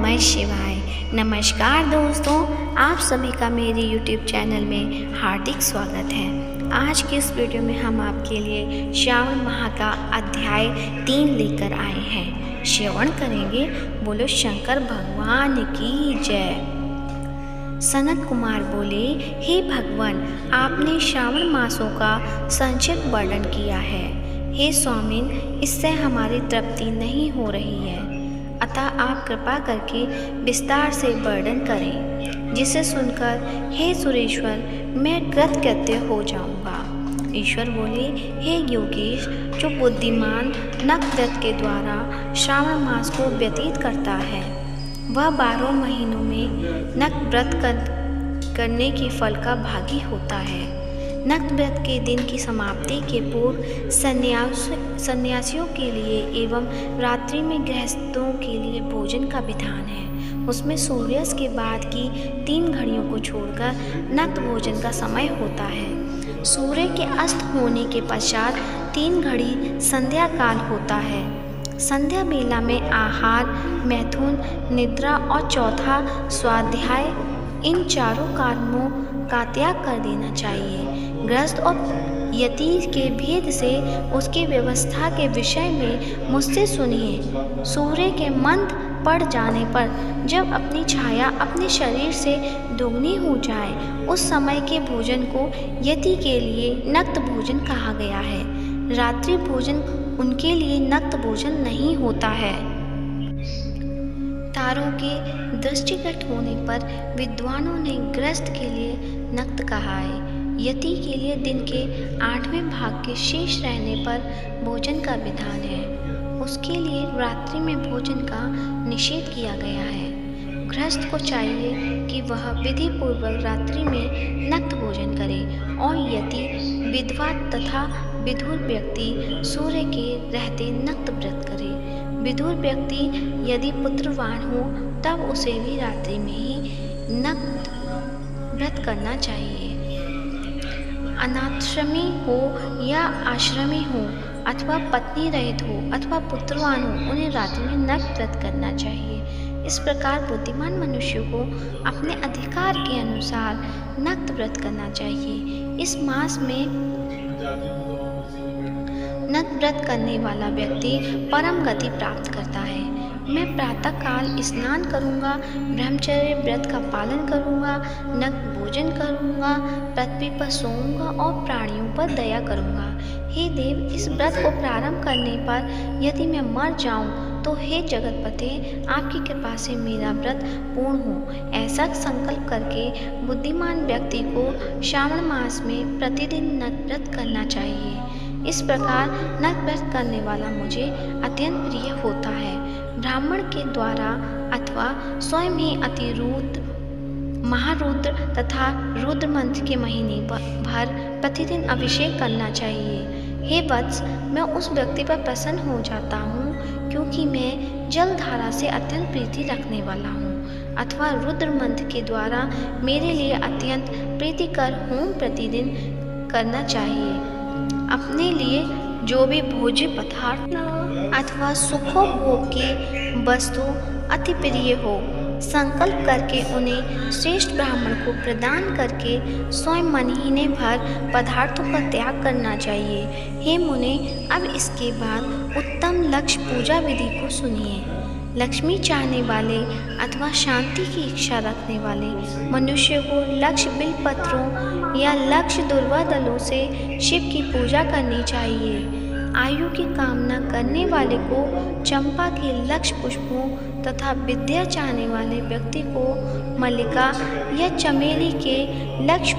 नमः शिवाय। नमस्कार दोस्तों, आप सभी का मेरे YouTube चैनल में हार्दिक स्वागत है। आज की इस वीडियो में हम आपके लिए श्रावण माह का अध्याय 3 लेकर आए हैं। श्रवण करेंगे। बोलो शंकर भगवान की जय। सनत कुमार बोले, हे भगवान, आपने श्रावण मासों का संक्षिप्त वर्णन किया है। हे स्वामिन, इससे हमारी तृप्ति नहीं हो रही है, अतः आप कृपा करके विस्तार से वर्णन करें, जिसे सुनकर हे सुरेश्वर मैं कृतकृत्य हो जाऊंगा। ईश्वर बोले, हे योगेश, जो बुद्धिमान नखव्रत के द्वारा श्रावण मास को व्यतीत करता है, वह 12 महीनों में नखव्रत करने के फल का भागी होता है। नखव्रत के दिन की समाप्ति के पूर्व सन्यासियों के लिए एवं रात्रि में गृहस्थों के लिए भोजन का विधान है। उसमें सूर्यास्त के बाद की 3 घड़ियों को छोड़कर नक्त भोजन का समय होता है। सूर्य के अस्त होने के पश्चात 3 घड़ी संध्या काल होता है। संध्या बेला में आहार, मैथुन, निद्रा और चौथा स्वाध्याय, इन चारों कर्मों का त्याग कर देना चाहिए। गृहस्थ और यति के भेद से उसकी व्यवस्था के विषय में मुझसे सुनिए। सूर्य के मंद पड़ जाने पर जब अपनी छाया अपने शरीर से दोगुनी हो जाए, उस समय के भोजन को यति के लिए नक्त भोजन कहा गया है। रात्रि भोजन उनके लिए नक्त भोजन नहीं होता है। तारों के दृष्टिगत होने पर विद्वानों ने गृहस्थ के लिए नक्त कहा है। यति के लिए दिन के 8वें भाग के शेष रहने पर भोजन का विधान है। उसके लिए रात्रि में भोजन का निषेध किया गया है। गृहस्थ को चाहिए कि वह विधि पूर्वक रात्रि में नक्त भोजन करे और यति, विधवा तथा विधुर व्यक्ति सूर्य के रहते नक्त व्रत करे। विधुर व्यक्ति यदि पुत्रवान हो तब उसे भी रात्रि में ही नक्त व्रत करना चाहिए। अनाथश्रमी हो या आश्रमी हो अथवा पत्नी रहित हो अथवा पुत्रवान हो, उन्हें रात्रि में नक्त व्रत करना चाहिए। इस प्रकार बुद्धिमान मनुष्य को अपने अधिकार के अनुसार नक्त व्रत करना चाहिए। इस मास में नक्त व्रत करने वाला व्यक्ति परम गति प्राप्त करता है। मैं प्रातः काल स्नान करूँगा, ब्रह्मचर्य व्रत का पालन करूँगा, नक्त भोजन करूँगा, पृथ्वी पर सोऊंगा और प्राणियों पर दया करूँगा। हे देव, इस व्रत को प्रारंभ करने पर यदि मैं मर जाऊँ तो हे जगतपते, आपकी कृपा से मेरा व्रत पूर्ण हो। ऐसा संकल्प करके बुद्धिमान व्यक्ति को श्रावण मास में प्रतिदिन नक्त व्रत करना चाहिए। इस प्रकार नक्त व्रत करने वाला मुझे अत्यंत प्रिय होता है। ब्राह्मण के द्वारा अथवा स्वयं ही अतिरुद्र, महारुद्र तथा रुद्र मंत्र के महीने भर प्रतिदिन अभिषेक करना चाहिए। हे वत्स, मैं उस व्यक्ति पर प्रसन्न हो जाता हूँ क्योंकि मैं जलधारा से अत्यंत प्रीति रखने वाला हूँ। अथवा रुद्र मंत्र के द्वारा मेरे लिए अत्यंत प्रीतिकर होम प्रतिदिन करना चाहिए। अपने लिए जो भी भोज्य पदार्थ अथवा सुखोपभोग की वस्तु अति प्रिय हो, संकल्प करके उन्हें श्रेष्ठ ब्राह्मण को प्रदान करके स्वयं महीने भर पदार्थों का त्याग करना चाहिए। हे मुने, अब इसके बाद उत्तम लक्ष्य पूजा विधि को सुनिए। लक्ष्मी चाहने वाले अथवा शांति की इच्छा रखने वाले मनुष्य को लक्ष्य बिलपत्रों या लक्ष्य दुर्वा दलों से शिव की पूजा करनी चाहिए। आयु की कामना करने वाले को चंपा के लक्ष्य पुष्पों तथा विद्या चाहने वाले व्यक्ति को मल्लिका या चमेली के लक्ष्य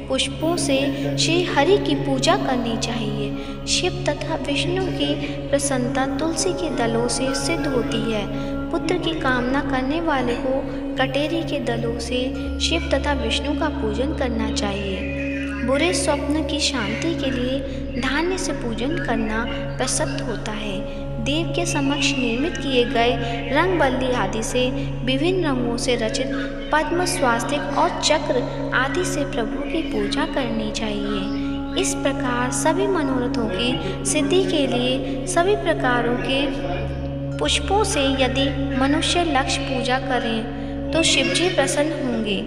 पुष्पों से श्री हरि की पूजा करनी चाहिए। शिव तथा विष्णु की प्रसन्नता तुलसी के दलों से सिद्ध होती है। पुत्र की कामना करने वाले को कटेरी के दलों से शिव तथा विष्णु का पूजन करना चाहिए। बुरे स्वप्न की शांति के लिए धान्य से पूजन करना प्रशस्त होता है। देव के समक्ष निर्मित किए गए रंगबल्ली आदि से विभिन्न रंगों से रचित पद्म, स्वास्तिक और चक्र आदि से प्रभु की पूजा करनी चाहिए। इस प्रकार सभी मनोरथों की सिद्धि के लिए सभी प्रकारों के पुष्पों से यदि मनुष्य लक्ष्य पूजा करें तो शिवजी प्रसन्न होंगे।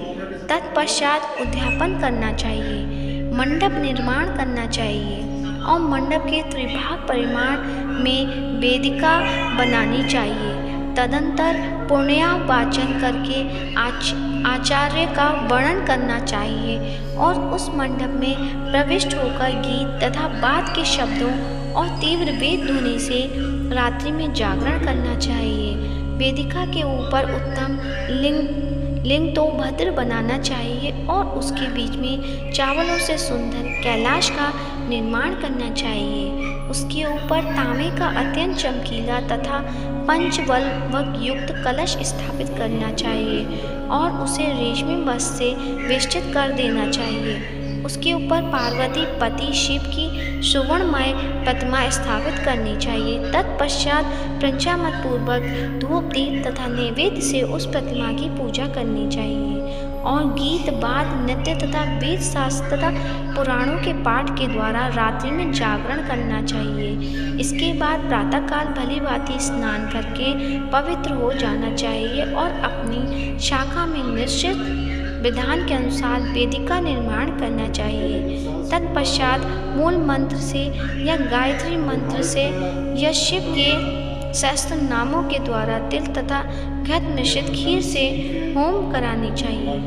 तत्पश्चात उद्यापन करना चाहिए, मंडप निर्माण करना चाहिए और मंडप के त्रिभाग परिमाण में वेदिका बनानी चाहिए। तदंतर पुण्यावाचन करके आचार्य का वर्णन करना चाहिए और उस मंडप में प्रविष्ट होकर गीत तथा बाद के शब्दों और तीव्र वेद ध्वनि से रात्रि में जागरण करना चाहिए। वेदिका के ऊपर उत्तम लिंग तो भद्र बनाना चाहिए और उसके बीच में चावलों से सुंदर कैलाश का निर्माण करना चाहिए। उसके ऊपर तांबे का अत्यंत चमकीला तथा पंचवल्क युक्त कलश स्थापित करना चाहिए और उसे रेशमी वस्त्र से वेष्टित कर देना चाहिए। उसके ऊपर पार्वती पति शिव की सुवर्णमय प्रतिमा स्थापित करनी चाहिए। तत्पश्चात पंचामृत पूर्वक धूप दीप तथा नैवेद्य से उस प्रतिमा की पूजा करनी चाहिए और गीत बाद नृत्य तथा वेद शास्त्र तथा पुराणों के पाठ के द्वारा रात्रि में जागरण करना चाहिए। इसके बाद प्रातःकाल भली भांति स्नान करके पवित्र हो जाना चाहिए और अपनी शाखा में निश्चित विधान के अनुसार वेदिका निर्माण करना चाहिए। तत्पश्चात मूल मंत्र से या गायत्री मंत्र से या शिव के सहस्त्र नामों के द्वारा तिल तथा घृत मिश्रित खीर से होम करानी चाहिए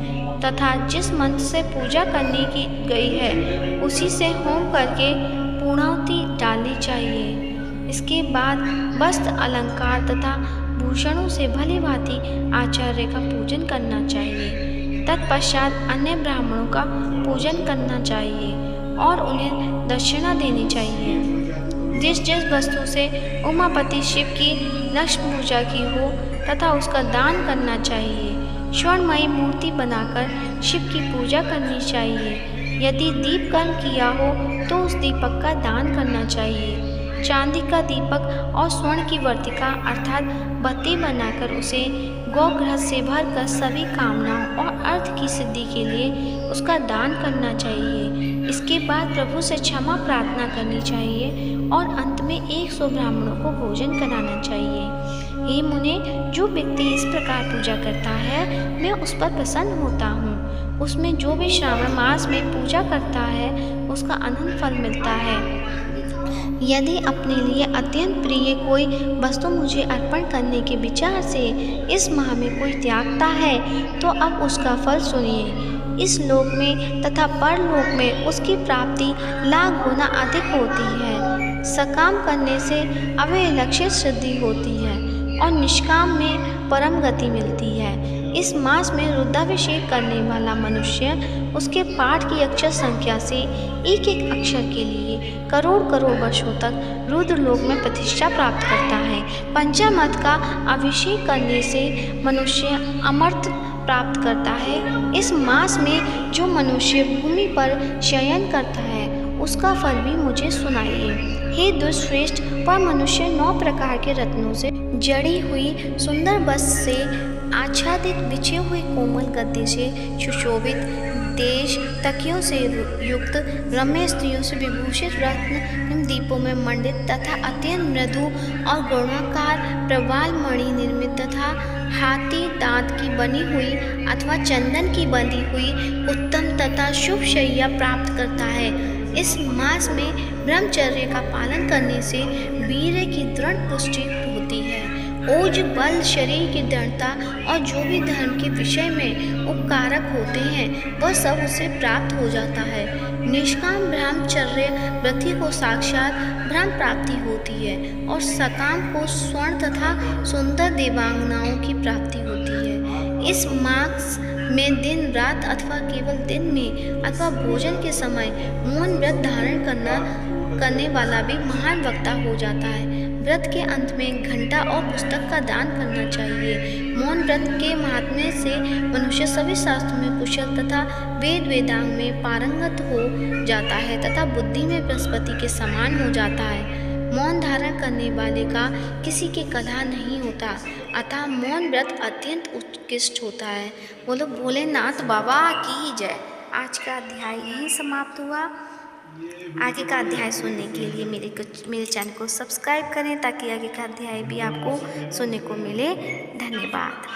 तथा जिस मंत्र से पूजा करने की गई है उसी से होम करके पूर्णाहुति डालनी चाहिए। इसके बाद वस्त्र अलंकार तथा भूषणों से भली भांति आचार्य का पूजन करना चाहिए। तत्पश्चात अन्य ब्राह्मणों का पूजन करना चाहिए और उन्हें दक्षिणा देनी चाहिए। जिस जिस वस्तु से उमापति शिव की लक्ष्मी पूजा की हो तथा उसका दान करना चाहिए। स्वर्णमयी मूर्ति बनाकर शिव की पूजा करनी चाहिए। यदि दीप कर्म किया हो तो उस दीपक का दान करना चाहिए। चांदी का दीपक और स्वर्ण की वर्तिका अर्थात बत्ती बनाकर उसे गौघृत से भरकर सभी कामनाओं और अर्थ की सिद्धि के लिए उसका दान करना चाहिए। इसके बाद प्रभु से क्षमा प्रार्थना करनी चाहिए और अंत में 100 ब्राह्मणों को भोजन कराना चाहिए। हे मुने, जो व्यक्ति इस प्रकार पूजा करता है मैं उस पर प्रसन्न होता हूँ। उसमें जो भी श्रावण मास में पूजा करता है उसका अनंत फल मिलता है। यदि अपने लिए अत्यंत प्रिय कोई वस्तु मुझे अर्पण करने के विचार से इस माह में कोई त्यागता है तो अब उसका फल सुनिए। इस लोक में तथा परलोक में उसकी प्राप्ति लाख गुना अधिक होती है। सकाम करने से अविलक्षित सिद्धि होती है और निष्काम में परम गति मिलती है। इस मास में रुद्राभिषेक करने वाला मनुष्य उसके पाठ की अक्षर संख्या से एक एक अक्षर के लिए करोड़ करोड़ वर्षों तक रुद्रलोक में प्रतिष्ठा प्राप्त करता है। पंचामृत का अभिषेक करने से मनुष्य अमर्त्य प्राप्त करता है। इस मास में जो मनुष्य भूमि पर शयन करता है उसका फल भी मुझे सुनाइए। हे दुष्श्रेष्ठ, वह मनुष्य 9 प्रकार के रत्नों से जड़ी हुई सुंदर वस्त्र से आच्छादित बिछे हुए कोमल गद्दे से सुशोभित देश तकियों से युक्त रम्य स्त्रियों से विभूषित रत्न दीपों में मंडित तथा अत्यंत मृदु और गुणाकार प्रवाल मणि निर्मित तथा हाथी दांत की बनी हुई अथवा चंदन की बंधी हुई उत्तम तथा शुभ शैया प्राप्त करता है। इस मास में ब्रह्मचर्य का पालन करने से वीर्य की दृढ़ पुष्टि होती है। ओज बल शरीर की दृढ़ता और जो भी धर्म के विषय में उपकारक होते हैं वह सब उसे प्राप्त हो जाता है। निष्काम ब्रह्मचर्य व्रती को साक्षात ब्रह्म प्राप्ति होती है और सकाम को स्वर्ण तथा सुंदर देवांगनाओं की प्राप्ति होती है। इस मास में दिन रात अथवा केवल दिन में अथवा भोजन के समय मौन व्रत धारण करने वाला भी महान वक्ता हो जाता है। व्रत के अंत में घंटा और पुस्तक का दान करना चाहिए। मौन व्रत के महात्म्य से मनुष्य सभी शास्त्रों में कुशल तथा वेद वेदांग में पारंगत हो जाता है तथा बुद्धि में बृहस्पति के समान हो जाता है। मौन धारण करने वाले का किसी के कलह नहीं होता, अतः मौन व्रत अत्यंत उत्कृष्ट होता है। बोलो भोलेनाथ बाबा की जय। आज का अध्याय यहीं समाप्त हुआ। आगे का अध्याय सुनने के लिए मेरे चैनल को सब्सक्राइब करें ताकि आगे का अध्याय भी आपको सुनने को मिले। धन्यवाद।